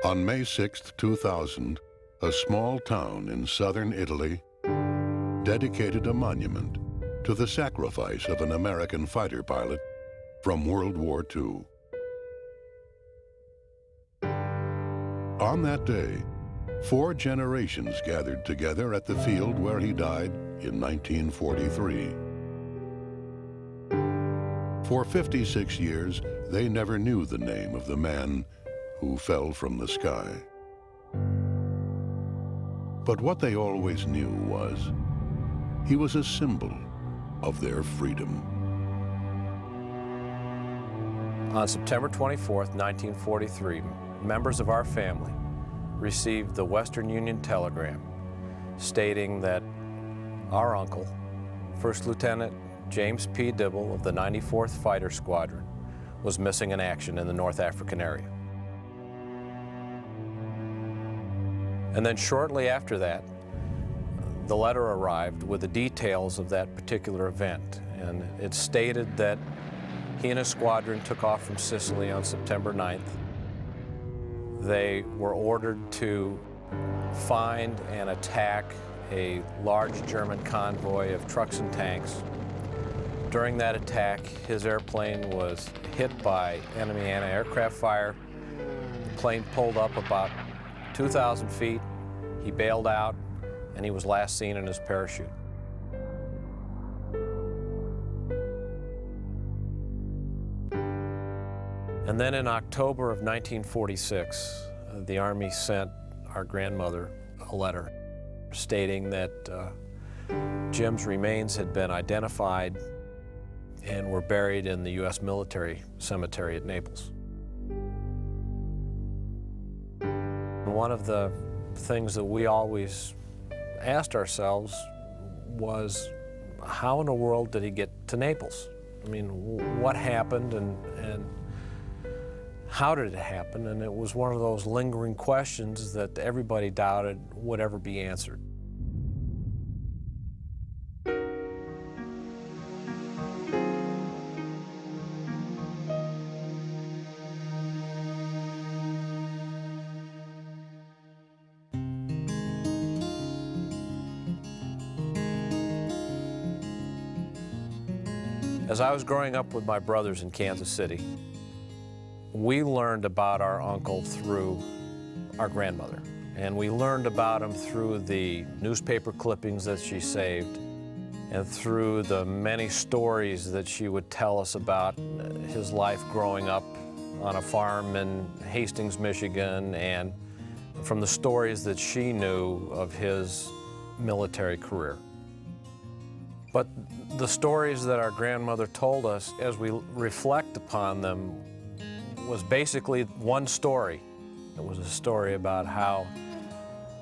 On May 6, 2000, a small town in southern Italy dedicated a monument to the sacrifice of an American fighter pilot from World War II. On that day, 4 generations gathered together at the field where he died in 1943. For 56 years, they never knew the name of the man who fell from the sky. But what they always knew was he was a symbol of their freedom. On September 24th, 1943, members of our family received the Western Union telegram stating that our uncle, First Lieutenant James P. Dibble of the 94th Fighter Squadron, was missing in action in the North African area. And then shortly after that, the letter arrived with the details of that particular event. And it stated that he and his squadron took off from Sicily on September 9th. They were ordered to find and attack a large German convoy of trucks and tanks. During that attack, his airplane was hit by enemy anti-aircraft fire. The plane pulled up about 2,000 feet. He bailed out, and he was last seen in his parachute. And then in October of 1946, the Army sent our grandmother a letter stating that Jim's remains had been identified and were buried in the U.S. military cemetery at Naples. One of the things that we always asked ourselves was, how in the world did he get to Naples? I mean, what happened and how did it happen? And it was one of those lingering questions that everybody doubted would ever be answered. As I was growing up with my brothers in Kansas City, we learned about our uncle through our grandmother. And we learned about him through the newspaper clippings that she saved and through the many stories that she would tell us about his life growing up on a farm in Hastings, Michigan, and from the stories that she knew of his military career. But the stories that our grandmother told us, as we reflect upon them, was basically one story. It was a story about how,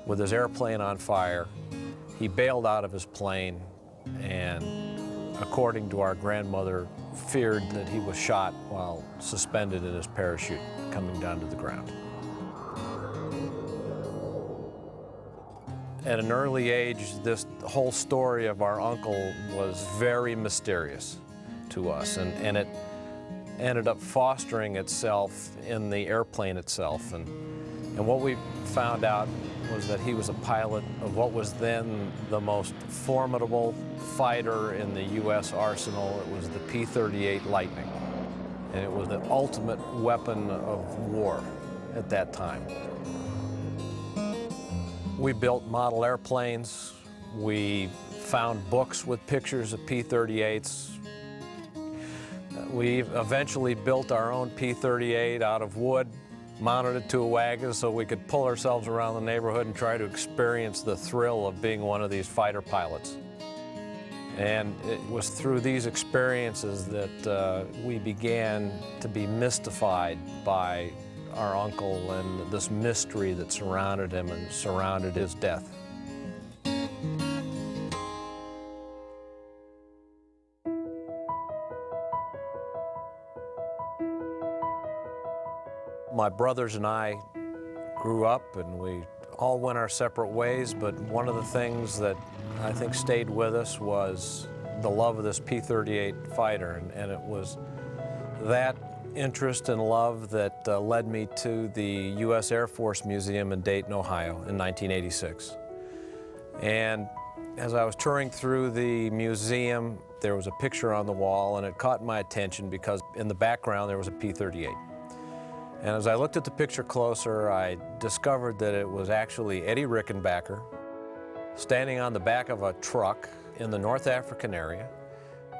with his airplane on fire, he bailed out of his plane and, according to our grandmother, feared that he was shot while suspended in his parachute coming down to the ground. At an early age, this whole story of our uncle was very mysterious to us, and it ended up fostering itself in the airplane itself. And what we found out was that he was a pilot of what was then the most formidable fighter in the U.S. arsenal. It was the P-38 Lightning, and it was the ultimate weapon of war at that time. We built model airplanes. We found books with pictures of P-38s. We eventually built our own P-38 out of wood, mounted it to a wagon so we could pull ourselves around the neighborhood and try to experience the thrill of being one of these fighter pilots. And it was through these experiences that we began to be mystified by our uncle and this mystery that surrounded him and surrounded his death. My brothers and I grew up and we all went our separate ways, but one of the things that I think stayed with us was the love of this P-38 fighter, and it was that interest and love that led me to the U.S. Air Force Museum in Dayton, Ohio in 1986. And as I was touring through the museum, there was a picture on the wall, and it caught my attention because in the background there was a P-38. And as I looked at the picture closer, I discovered that it was actually Eddie Rickenbacker standing on the back of a truck in the North African area,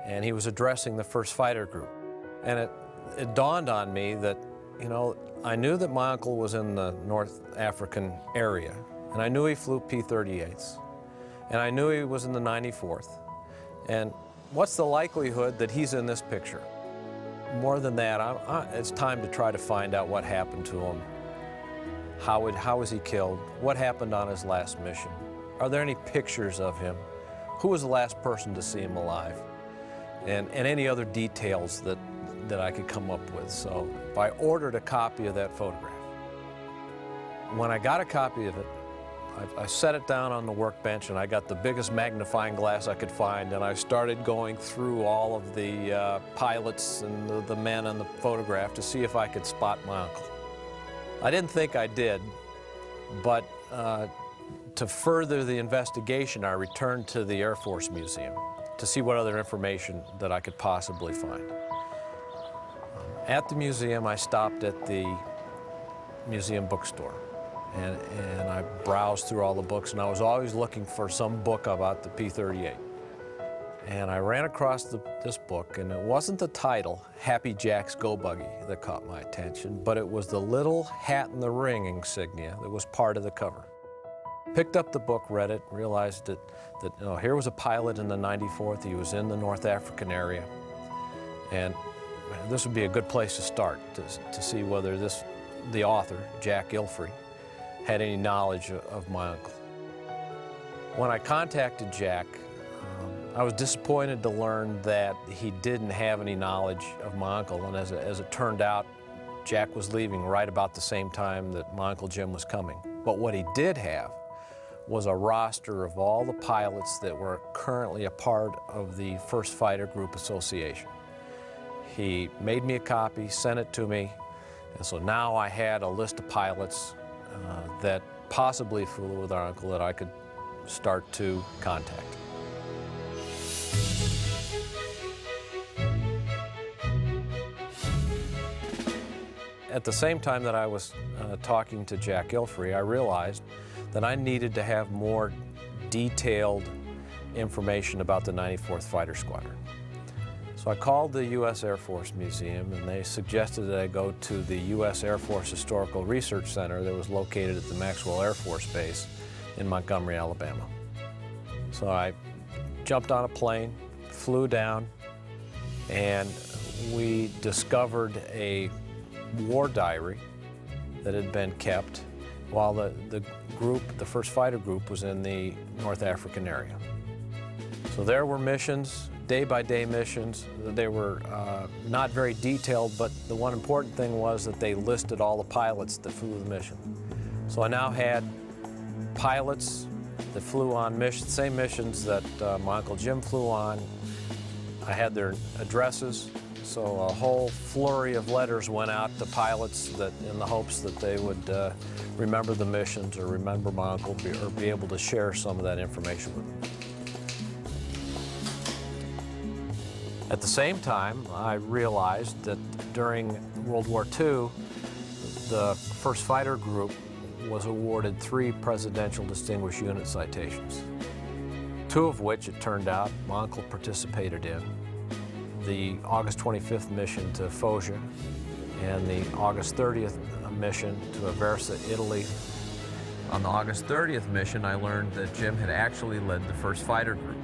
and he was addressing the 1st Fighter Group. And it dawned on me that, you know, I knew that my uncle was in the North African area, and I knew he flew P-38s, and I knew he was in the 94th. And what's the likelihood that he's in this picture? More than that, it's time to try to find out what happened to him. How was he killed? What happened on his last mission? Are there any pictures of him? Who was the last person to see him alive? And any other details that I could come up with. So I ordered a copy of that photograph. When I got a copy of it, I set it down on the workbench, and I got the biggest magnifying glass I could find, and I started going through all of the pilots and the men in the photograph to see if I could spot my uncle. I didn't think I did, but to further the investigation, I returned to the Air Force Museum to see what other information that I could possibly find. At the museum, I stopped at the museum bookstore. And I browsed through all the books, and I was always looking for some book about the P-38. And I ran across this book, and it wasn't the title, Happy Jack's Go Buggy, that caught my attention, but it was the little hat in the ring insignia that was part of the cover. Picked up the book, read it, realized that you know, here was a pilot in the 94th. He was in the North African area. And this would be a good place to start, to see whether the author, Jack Ilfrey, had any knowledge of my uncle. When I contacted Jack, I was disappointed to learn that he didn't have any knowledge of my uncle, and as it turned out, Jack was leaving right about the same time that my Uncle Jim was coming. But what he did have was a roster of all the pilots that were currently a part of the 1st Fighter Group Association. He made me a copy, sent it to me, and so now I had a list of pilots that possibly flew with our uncle that I could start to contact. At the same time that I was talking to Jack Ilfrey, I realized that I needed to have more detailed information about the 94th Fighter Squadron. So I called the U.S. Air Force Museum, and they suggested that I go to the U.S. Air Force Historical Research Center that was located at the Maxwell Air Force Base in Montgomery, Alabama. So I jumped on a plane, flew down, and we discovered a war diary that had been kept while the group, the 1st Fighter Group, was in the North African area. So there were missions, day-by-day missions. They were not very detailed, but the one important thing was that they listed all the pilots that flew the mission. So I now had pilots that flew on same missions that my Uncle Jim flew on. I had their addresses, so a whole flurry of letters went out to pilots in the hopes that they would remember the missions or remember my uncle or be able to share some of that information with them. At the same time, I realized that during World War II, the 1st Fighter Group was awarded 3 Presidential Distinguished Unit citations, 2 of which, it turned out, my uncle participated in. The August 25th mission to Foggia and the August 30th mission to Aversa, Italy. On the August 30th mission, I learned that Jim had actually led the 1st Fighter Group.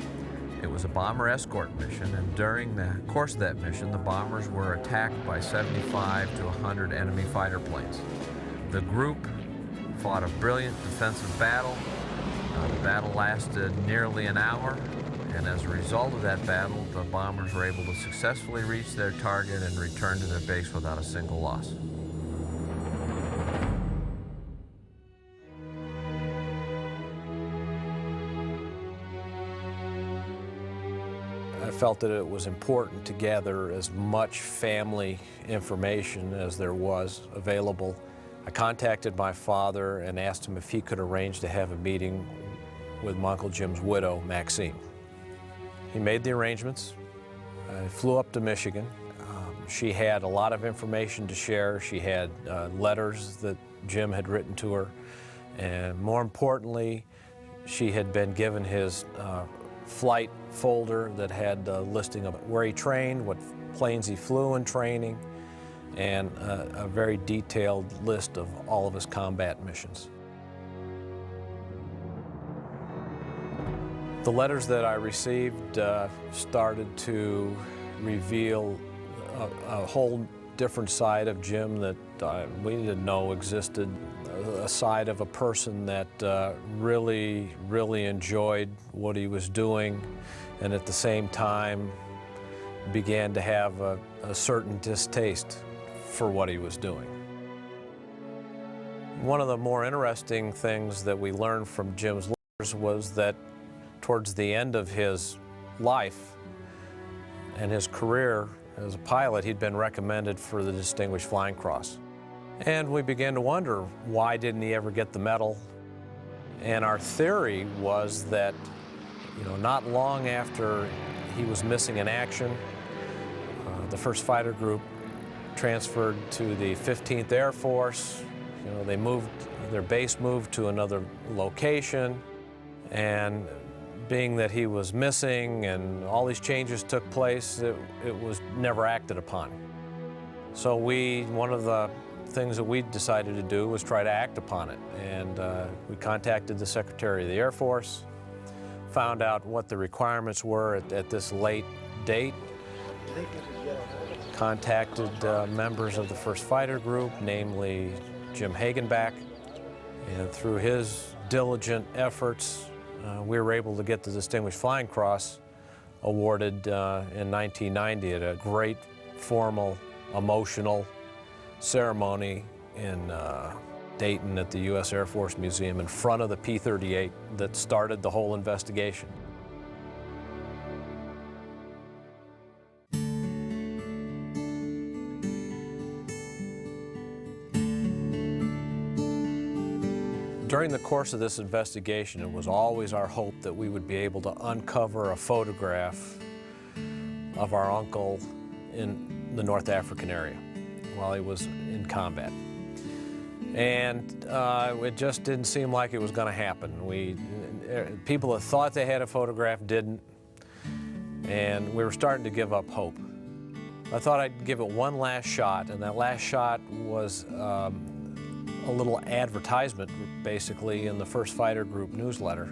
It was a bomber escort mission, and during the course of that mission, the bombers were attacked by 75 to 100 enemy fighter planes. The group fought a brilliant defensive battle. The battle lasted nearly an hour, and as a result of that battle, the bombers were able to successfully reach their target and return to their base without a single loss. I felt that it was important to gather as much family information as there was available. I contacted my father and asked him if he could arrange to have a meeting with my Uncle Jim's widow, Maxine. He made the arrangements. I flew up to Michigan. She had a lot of information to share. She had letters that Jim had written to her, and more importantly, she had been given his flight folder that had a listing of where he trained, what planes he flew in training, and a very detailed list of all of his combat missions. The letters that I received started to reveal a whole different side of Jim that we didn't know existed, a side of a person that really enjoyed what he was doing, and at the same time began to have a certain distaste for what he was doing. One of the more interesting things that we learned from Jim's letters was that towards the end of his life and his career as a pilot, he'd been recommended for the Distinguished Flying Cross. And we began to wonder, why didn't he ever get the medal? And our theory was that, not long after he was missing in action, the 1st Fighter Group transferred to the 15th Air Force. They moved, their base moved to another location, and being that he was missing and all these changes took place, it was never acted upon. So one of the things that we decided to do was try to act upon it. And we contacted the Secretary of the Air Force, found out what the requirements were at this late date, contacted members of the 1st Fighter Group, namely Jim Hagenbach, and through his diligent efforts, we were able to get the Distinguished Flying Cross awarded in 1990 at a great formal, emotional ceremony in Dayton at the U.S. Air Force Museum in front of the P-38 that started the whole investigation. During the course of this investigation, it was always our hope that we would be able to uncover a photograph of our uncle in the North African area while he was in combat. And it just didn't seem like it was going to happen. People that thought they had a photograph didn't, and we were starting to give up hope. I thought I'd give it one last shot, and that last shot was a little advertisement, basically, in the 1st Fighter Group newsletter,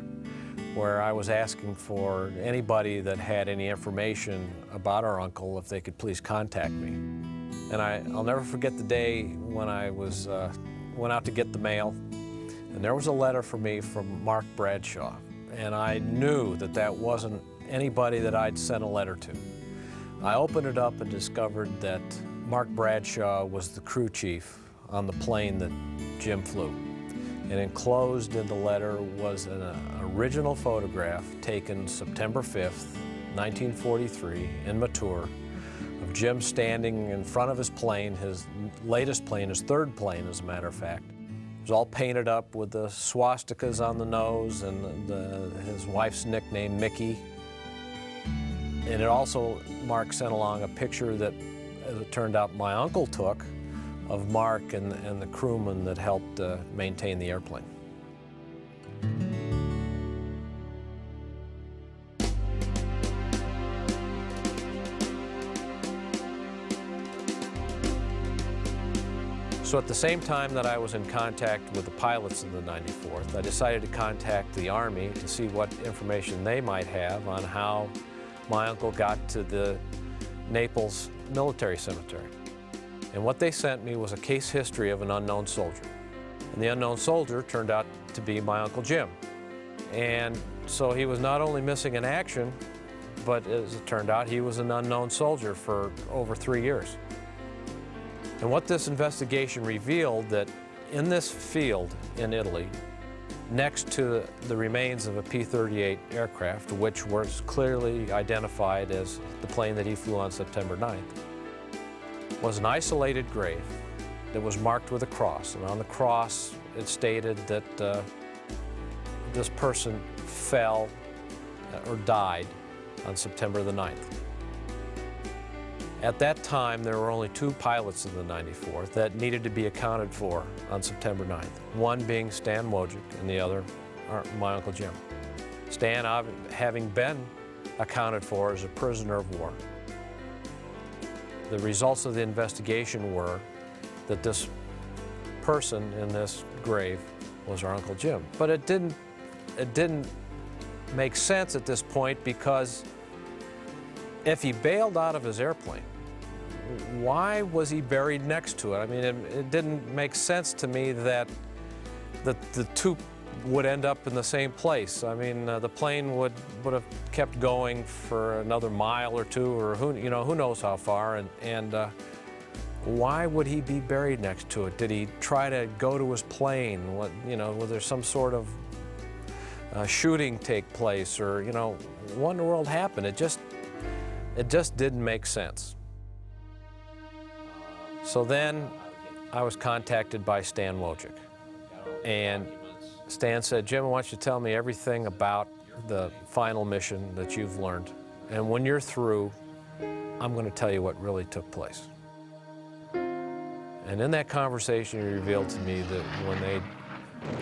where I was asking for anybody that had any information about our uncle if they could please contact me. And I'll never forget the day when I went out to get the mail, and there was a letter for me from Mark Bradshaw, and I knew that that wasn't anybody that I'd sent a letter to. I opened it up and discovered that Mark Bradshaw was the crew chief on the plane that Jim flew. And enclosed in the letter was an original photograph taken September 5th, 1943, in Matur, of Jim standing in front of his plane, his latest plane, his 3rd plane, as a matter of fact. It was all painted up with the swastikas on the nose and his wife's nickname, Mickey. And it also, Mark sent along a picture that, as it turned out, my uncle took of Mark and the crewman that helped maintain the airplane. So at the same time that I was in contact with the pilots of the 94th, I decided to contact the Army to see what information they might have on how my uncle got to the Naples Military Cemetery. And what they sent me was a case history of an unknown soldier. And the unknown soldier turned out to be my Uncle Jim. And so he was not only missing in action, but as it turned out, he was an unknown soldier for over 3 years. And what this investigation revealed, that in this field in Italy, next to the remains of a P-38 aircraft, which was clearly identified as the plane that he flew on September 9th, was an isolated grave that was marked with a cross. And on the cross, it stated that this person fell or died on September the 9th. At that time, there were only 2 pilots in the 94th that needed to be accounted for on September 9th, one being Stan Wojcik and the other my Uncle Jim. Stan having been accounted for as a prisoner of war. The results of the investigation were that this person in this grave was our Uncle Jim. But it didn't make sense at this point, because if he bailed out of his airplane, why was he buried next to it? I mean, it didn't make sense to me that the two would end up in the same place. I mean, the plane would have kept going for another mile or 2, or who knows how far, and why would he be buried next to it? Did he try to go to his plane? Was there some sort of shooting take place, or what in the world happened? It just didn't make sense. So then I was contacted by Stan Wojcik, and Stan said, "Jim, I want you to tell me everything about the final mission that you've learned, and when you're through, I'm going to tell you what really took place." And in that conversation, he revealed to me that when they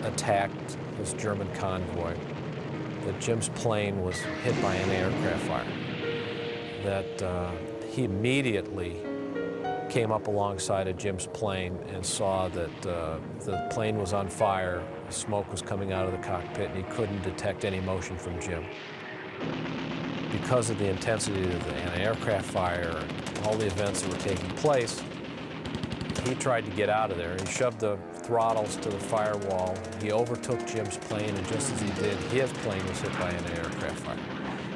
attacked this German convoy, that Jim's plane was hit by an aircraft fire, that he immediately came up alongside of Jim's plane and saw that the plane was on fire, smoke was coming out of the cockpit, and he couldn't detect any motion from Jim. Because of the intensity of the anti-aircraft fire and all the events that were taking place, he tried to get out of there. He shoved the throttles to the firewall. He overtook Jim's plane, and just as he did, his plane was hit by an aircraft fire.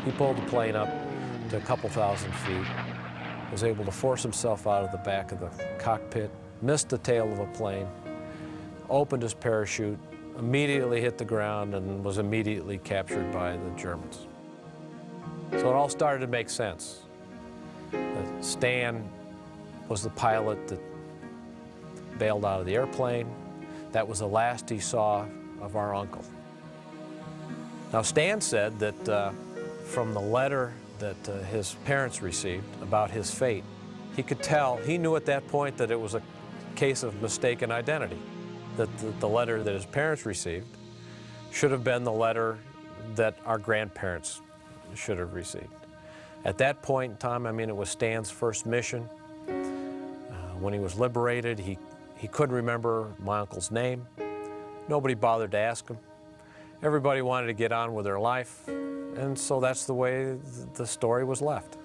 He pulled the plane up to a couple thousand feet, was able to force himself out of the back of the cockpit, missed the tail of a plane, opened his parachute, immediately hit the ground, and was immediately captured by the Germans. So it all started to make sense. Stan was the pilot that bailed out of the airplane. That was the last he saw of our uncle. Now, Stan said that from the letter that his parents received about his fate, he could tell, he knew at that point that it was a case of mistaken identity, that the letter that his parents received should have been the letter that our grandparents should have received. At that point in time, I mean, it was Stan's first mission. When he was liberated, he couldn't remember my uncle's name. Nobody bothered to ask him. Everybody wanted to get on with their life, and so that's the way the story was left.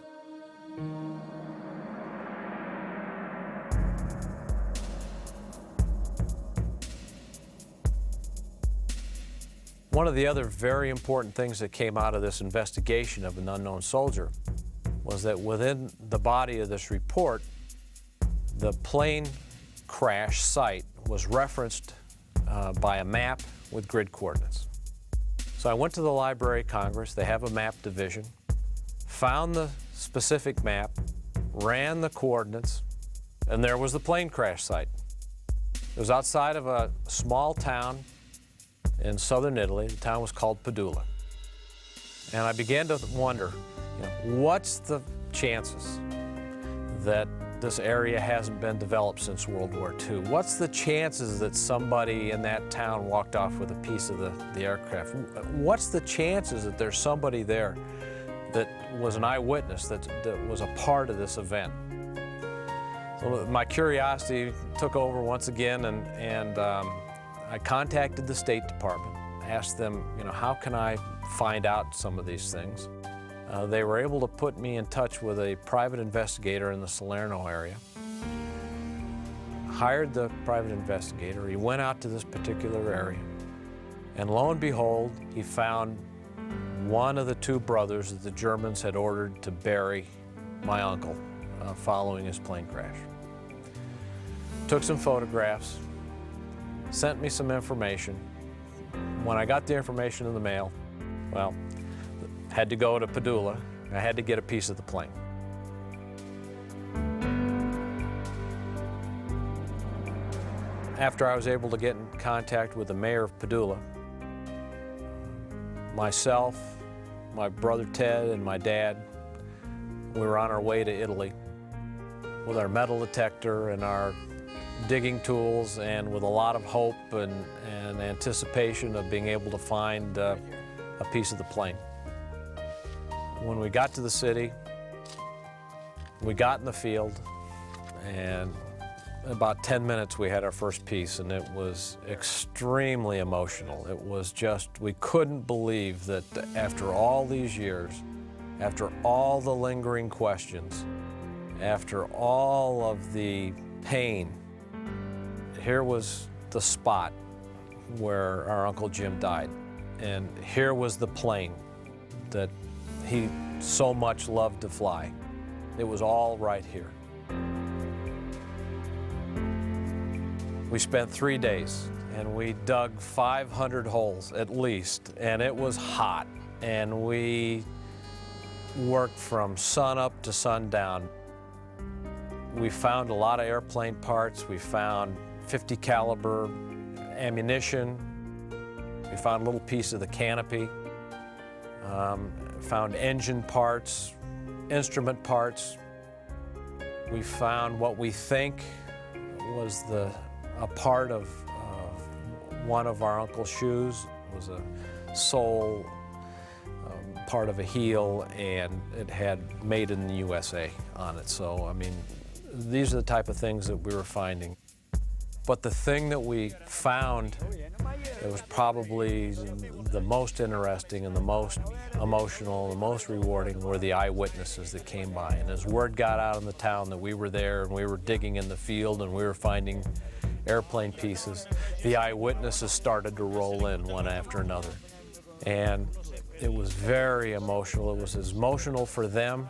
One of the other very important things that came out of this investigation of an unknown soldier was that within the body of this report, the plane crash site was referenced by a map with grid coordinates. So I went to the Library of Congress, they have a map division, found the specific map, ran the coordinates, and there was the plane crash site. It was outside of a small town in southern Italy. The town was called Padula. And I began to wonder, what's the chances that this area hasn't been developed since World War II? What's the chances that somebody in that town walked off with a piece of the aircraft? What's the chances that there's somebody there that was an eyewitness, that was a part of this event? So my curiosity took over once again, and I contacted the State Department, asked them, how can I find out some of these things? They were able to put me in touch with a private investigator in the Salerno area. Hired the private investigator. He went out to this particular area, and lo and behold, he found one of the 2 brothers that the Germans had ordered to bury my uncle following his plane crash. Took some photographs, sent me some information, When I got the information in the mail, well, had to go to Padula. I had to get a piece of the plane. After I was able to get in contact with the mayor of Padula, myself, my brother Ted, and my dad, we were on our way to Italy with our metal detector and our digging tools, and with a lot of hope and anticipation of being able to find a piece of the plane. When we got to the city, we got in the field, and in about 10 minutes we had our first piece, and it was extremely emotional. It was just, we couldn't believe that after all these years, after all the lingering questions, after all of the pain, here was the spot where our Uncle Jim died. And here was the plane that he so much loved to fly. It was all right here. We spent 3 days and we dug 500 holes at least, and it was hot. And we worked from sunup to sundown. We found a lot of airplane parts. We found .50 caliber ammunition. We found a little piece of the canopy. Found engine parts, instrument parts. We found what we think was a part of one of our uncle's shoes. It was a sole, part of a heel, and it had "Made in the USA" on it. So, I mean, these are the type of things that we were finding. But the thing that we found that was probably the most interesting and the most emotional, the most rewarding, were the eyewitnesses that came by. And as word got out in the town that we were there and we were digging in the field and we were finding airplane pieces, the eyewitnesses started to roll in one after another. And it was very emotional. It was as emotional for them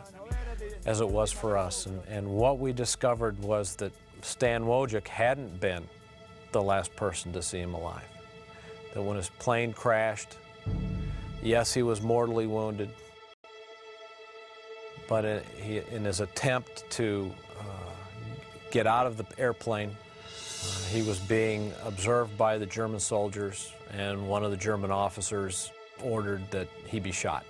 as it was for us. And what we discovered was that Stan Wojcik hadn't been the last person to see him alive. That when his plane crashed, yes, he was mortally wounded, but in his attempt to get out of the airplane, he was being observed by the German soldiers, and one of the German officers ordered that he be shot.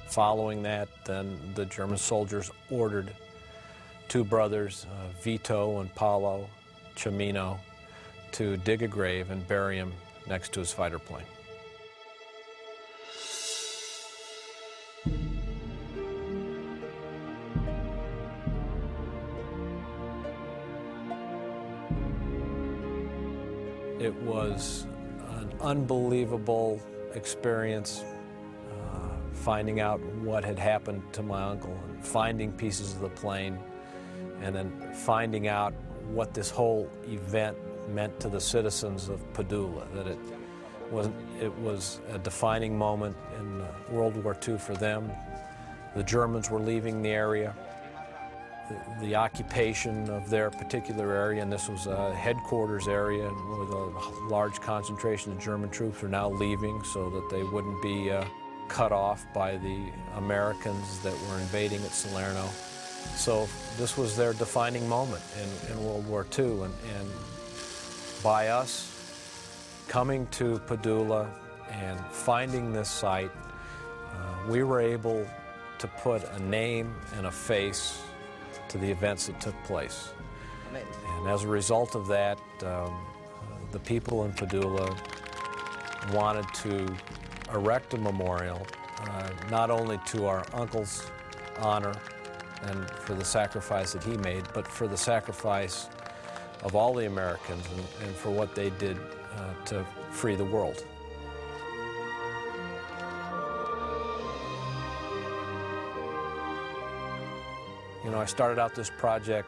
Following that, then the German soldiers ordered two brothers, Vito and Paolo Cimino, to dig a grave and bury him next to his fighter plane. It was an unbelievable experience, finding out what had happened to my uncle and finding pieces of the plane, and then finding out what this whole event meant to the citizens of Padula, that it was a defining moment in World War II for them. The Germans were leaving the area, the occupation of their particular area, and this was a headquarters area with a large concentration of German troops, are now leaving so that they wouldn't be cut off by the Americans that were invading at Salerno. So this was their defining moment in World War II, and by us coming to Padula and finding this site, we were able to put a name and a face to the events that took place. And as a result of that, the people in Padula wanted to erect a memorial, not only to our uncle's honor and for the sacrifice that he made, but for the sacrifice of all the Americans and for what they did to free the world. You know, I started out this project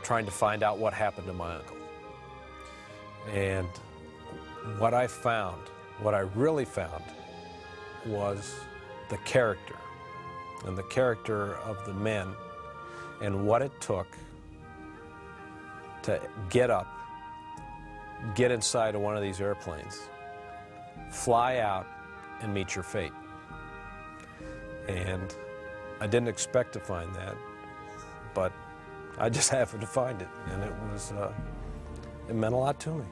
trying to find out what happened to my uncle. And what I found, what I really found, was the character, and the character of the men, and what it took to get up get inside of one of these airplanes, fly out, and meet your fate. And I didn't expect to find that, but I just happened to find it, and it meant a lot to me.